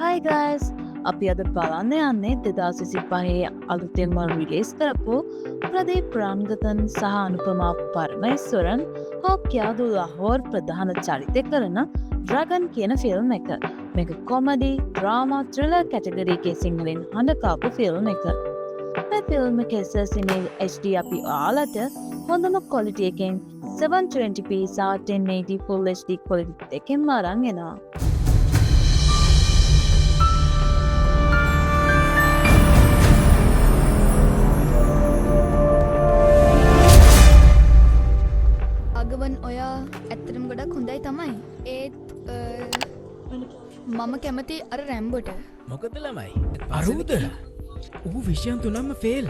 Hi guys! අපි අද බලන්න යන්නේ 2025 අලුතෙන්ම රිලීස් කරපු ප්‍රදීප් රාම්ගතන් සහ අනුපමා පරමේස්වරන් හෝ කියාදු ලහෝර් ප්‍රධාන චරිතය කරන ඩ්‍රැගන් කියන ෆිල්ම් එක. මේක කොමඩි, ඩ්‍රාමා, ත්‍රිලර් කැටගරි එකේ සිංහලෙන් හඬකාපු ෆිල්ම් එක. මේ ෆිල්ම් එක SSD HD අපි ඔයාලට හොඳම ක්වොලිටි එකෙන් 720p සහ 1080 Full HD ක්වොලිටි එකෙන් අරන් එනවා. අගවන් ඔයා ඇත්තටම ගොඩක් හොඳයි තමයි. ඒත් මම කැමති අර රැම්බොට. මොකද ළමයි අරුද ඌ විෂයන් තුනම ෆේල්.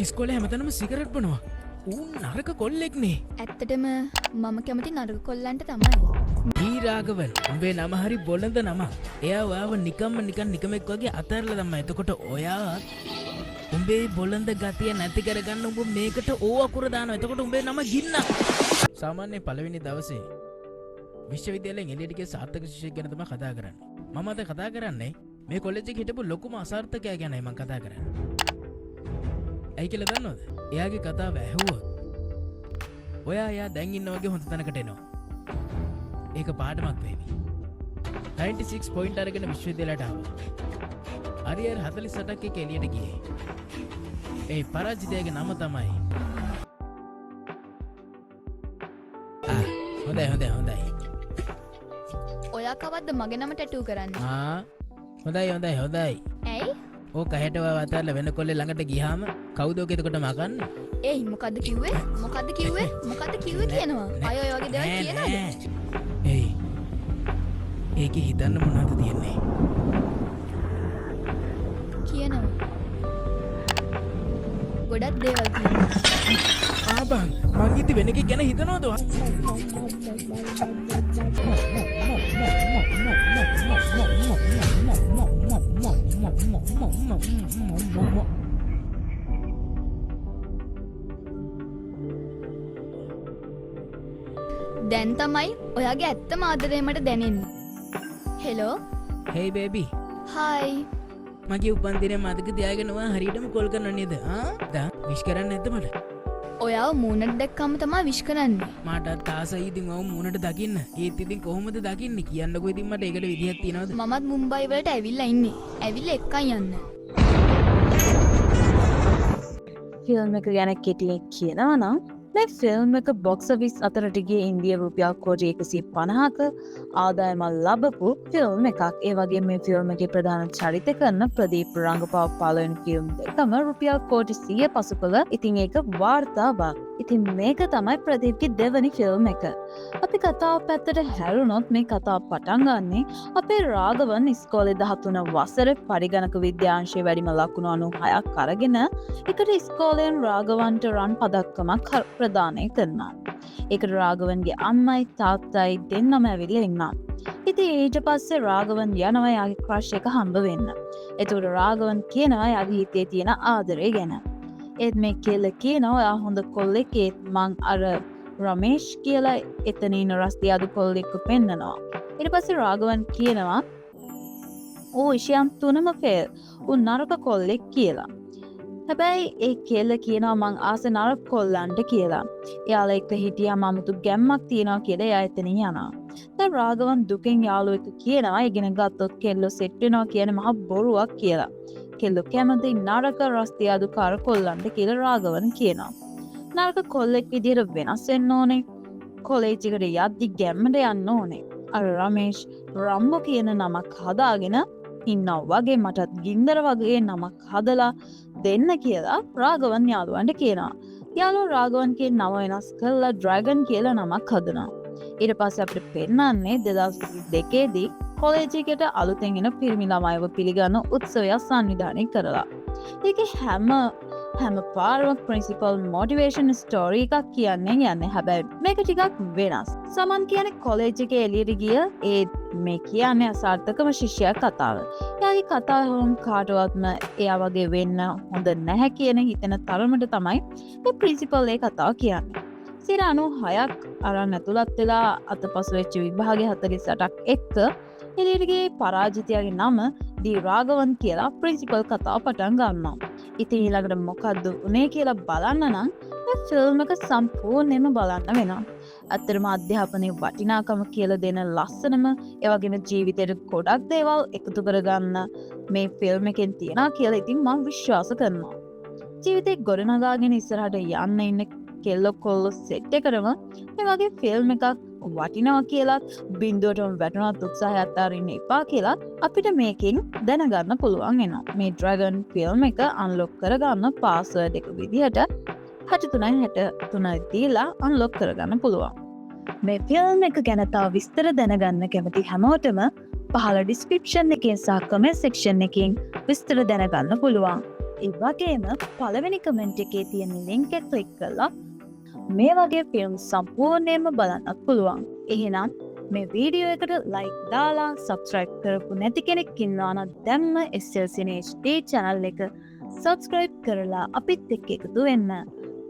ඉස්කෝලේ හැමතැනම සිගරට් බොනවා. ඌ නරක කොල්ලෙක්නේ. ඇත්තටම මම කැමති නරක කොල්ලන්ට තමයි. ඊරාගවන් උඹේ නම හරි බොළඳ නම. එයා ඔයාව නිකමෙක් වගේ අතහැරලා තමයි. එතකොට ඔයා උඹේ බොළඳ ගතිය නැති කරගන්න උඹ මේකට ඕ අකුර දානවා. එතකොට උඹේ නම ගින්න. සාමාන්‍යයෙන් පළවෙනි දවසේ විශ්වවිද්‍යාලයෙන් එළියට ගිය සාර්ථක ශිෂ්‍යෙක් ගැන තමයි කතා කරන්නේ. මම අද කතා කරන්නේ මේ කොලෙජ් එකේ හිටපු ලොකුම අසාර්ථකයා ගැනයි මම කතා කරන්නේ. ඇයි කියලා දන්නවද? එයාගේ කතාව ඇහුවොත් ඔයා දැන් ඉන්න වගේ හොඳ තැනකට එනවා. ඒක පාඩමක් වේවි. 96 පොයින්ට් අරගෙන විශ්වවිද්‍යාලයට ආවා. අරියර් 48ක් එක එළියට ගියේ. ඒ පරාජිතයාගේ නම තමයි හොඳයි. ඔයා කවද්ද මගේ නම ටැටූ කරන්නේ? හොඳයි. ඇයි? ඕක හැටව අතල්ලා වෙන කොල්ලේ ළඟට ගියාම කවුද ඔක එතකොට මකන්නේ? ඒයි මොකද්ද කිව්වේ කියනවා. අය ඔය වගේ දේවල් කියනවද? ඒයි ඒකේ හිතන්න මොනවද තියෙන්නේ? කියනවා. ගොඩක් දේවල් කියනවා. ආබං මං ඉති වෙන එකක් ගැන හිතනවද? දැන් තමයි ඔයාගේ ඇත්තම ආදරය මට දැනෙන්නේ. හෙලෝ. hey baby. hi. මගේ උපන්දිනය මතක තියාගෙන ඔයා හරියටම කෝල් කරනව නේද? දා විශ් කරන්න නැද්ද මට? ඔයාව මූණට දැක්කම තමයි විශ් කරන්නේ. මටත් ආසයි ඉතින් ඔව් මූණට දකින්න. ඒත් ඉතින් කොහොමද දකින්නේ? කියන්නකෝ ඉතින් මට ඒකට විදිහක් තියනවද? මමත් මුම්බයි වලට ඇවිල්ලා ඉන්නේ. ඇවිල්ලා එක්කන් යන්න. ෆිල්ම් එක ගැන කෙටියෙන් කියනවා නම් මේ ෆිල්ම් එක බොක්ස් ඔෆිස් අතරට ගියේ ඉන්දිය රුපියල් කෝටි 150ක ආදායම ලබපු ෆිල්ම් එකක්. ඒ වගේ මේ ෆිල්ම් එකේ ප්‍රධාන චරිත කරන ප්‍රදීප් රංගපාව පළවෙනි ෆිල්ම් එකම රුපියල් කෝටි 100 පසු කළ. ඉතින් ඒක වාර්තාවක්. ඉතින් මේක තමයි ප්‍රදීප්ගේ දෙවනි ෆිල්ම් එක. අපි කතාව පැත්තට හැරුණොත් මේ කතාව පටන් ගන්නේ අපේ රාගවන් ඉස්කෝලේ 13 වසරේ පරිගණක විද්‍යාංශයේ වැඩිම ලකුණු 96ක් අරගෙන එකට ඉස්කෝලෙන් රාගවන්ට රන් පදක්කමක් ප්‍රදානය කරනවා. ඒකට රාගවන්ගේ අම්මයි තාත්තයි දෙන්නම ඇවිල්ලා ඉන්නවා. ඉතින් ඊට පස්සේ රාගවන් යනවා යාගේ ක්‍රෂ් එක හම්බ වෙන්න. ඒතකොට රාගවන් කියනවා යාගේ හිතේ තියෙන ආදරය ගැන. ඒත් මේ කෙල්ල කියනවා ඔයා හොඳ කොල්ලෙක්. ඒත් මං අර රමේෂ් කියලා එතන ඉන්න රස්තිය අදු කොල්ලෙක්ව පෙන්නනවා. ඊට පස්සේ රාගවන් කියනවා "ඕ ඉෂයන් තුනම ෆේල්. උන් නරක කොල්ලෙක්" කියලා. හැබැයි ඒ කෙල්ල කියනවා මං ආස නරක කොල්ලන්ට කියලා. එයාලා එක්ක හිටියාම 아무තු ගැම්මක් තියනවා කියලා එයා එතනින් යනවා. දැන් රාගවන් දුකෙන් යාළුවෙක් කියනවා ඉගෙන ගත්තොත් කෙල්ලෝ සෙට් වෙනවා කියන මහ බොරුවක් කියලා. කෙල්ලෝ කැමති නරක රස්තිය අදු කාර කොල්ලන්ට කියලා රාගවන් කියනවා. නරක කොල්ලෙක් විදිහට වෙනස් වෙන්න ඕනේ. කොලේජ් එකට යද්දි ගැම්මට යන්න ඕනේ. අර රමේෂ් රම්බෝ කියන නමක් හදාගෙන ඉන්නවා වගේ මටත් ගින්දර වගේ නමක් හදලා දෙන්න කියලා රාගවන් යාළුවන්ට කියනවා. යාළුවෝ රාගවන්ගේ නම වෙනස් කරලා ඩ්‍රැගන් කියලා නමක් හදනවා. ඊට පස්සේ අපිට පෙන්නන්නේ 2022 දී කොලේජ් එකට අලුතෙන් එන පිරිමි ළමයිව පිළිගන්න උත්සවයක් සංවිධානය කරලා. ඒකේ හැම පාරම ප්‍රින්සිපල් මොටිවේෂන් ස්ටෝරි එකක් කියන්නේ හැබැයි මේක ටිකක් වෙනස්. සමන් කියන්නේ කොලේජ් එකේ එළියට ගිය ඒ මේ කියන්නේ අසාර්ථකම ශිෂ්‍යයා කතාව. එයාගේ කතාව කාටවත්ම එයා වගේ වෙන්න හොඳ නැහැ කියන හිතෙන තරමට තමයි මේ ප්‍රින්සිපල් ඒ කතාව කියන්නේ. 96ක් අරන් ඇතුළත් වෙලා අතපසු වෙච්ච විභාගය 48ක් එක්ක එලියටගේ පරාජිතයාගේ නම දී රාගවන් කියලා ප්‍රින්සිපල් කතාව පටන් ගන්නවා. ඉතින් ඊළඟට මොකද්ද උනේ කියලා බලන්න නම් ෆිල්ම් එක සම්පූර්ණයෙන්ම බලන්න වෙනවා. ඇත්තටම අධ්‍යාපනයේ වටිනාකම කියලා දෙන ලස්සනම ඒ වගේම ජීවිතේට ගොඩක් දේවල් එකතු කරගන්න මේ ෆිල්ම් එකෙන් තියනවා කියලා ඉතින් මම විශ්වාස කරනවා. ජීවිතේ ගොඩනගාගෙන ඉස්සරහට යන්න ඉන්න කෙල්ලෝ කොල්ලෝ සෙට් එකටම මේ වගේ ෆිල්ම් එකක් වටිනවා කියලාත් බින්දුවටම වැටුණත් උත්සාහයක් අරින්න එපා කියලාත් අපිට මේකෙන් දැනගන්න පුළුවන් වෙනවා. මේ ඩ්‍රැගන් ෆිල්ම් එක අන්ලොක් කරගන්න පාස්වර්ඩ් එක විදිහට 6363 දීලා අන්ලොක් කරගන්න පුළුවන්. මේ ෆිල්ම් එක ගැන තව විස්තර දැනගන්න කැමති හැමෝටම පහළ ඩිස්ක්‍රිප්ෂන් එකෙන් සහ කමෙන්ට් සෙක්ෂන් එකෙන් විස්තර දැනගන්න පුළුවන්. ඒ වගේම පළවෙනි කමෙන්ට් එකේ තියෙන ලින්ක් එක ක්ලික් කරලා මේ වගේ ෆිල්ම් සම්පූර්ණයෙන්ම බලන්නත් පුළුවන්. එහෙනම් මේ වීඩියෝ එකට ලයික් දාලා සබ්ස්ක්‍රයිබ් කරපු නැති කෙනෙක් ඉන්නවා නම් දැම්ම SL Cine HD channel එක සබ්ස්ක්‍රයිබ් කරලා අපිත් එක්ක එකතු වෙන්න.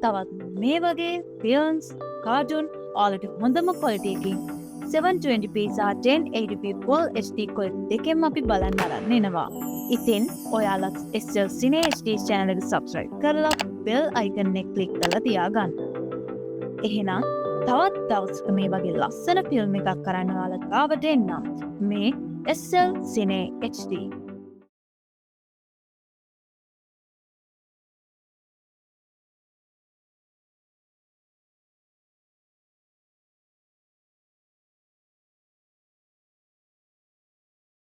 තවත් මේ වගේ ෆිල්ම්ස්, කාටුන් ඔයාලට හොඳම quality එකකින් 720p සහ 1080p Full HD quality දෙකෙන්ම අපි බලන්න අරන් එනවා. ඉතින් ඔයාලත් SL Cine HD channel එක සබ්ස්ක්‍රයිබ් කරලා bell icon එක click කරලා තියාගන්න. එහෙනම් තවත් දවසක මේ වගේ ලස්සන ෆිල්ම් එකක් කරන්න ඔයාලට ආවට එන්නම්. මේ SL Cine HD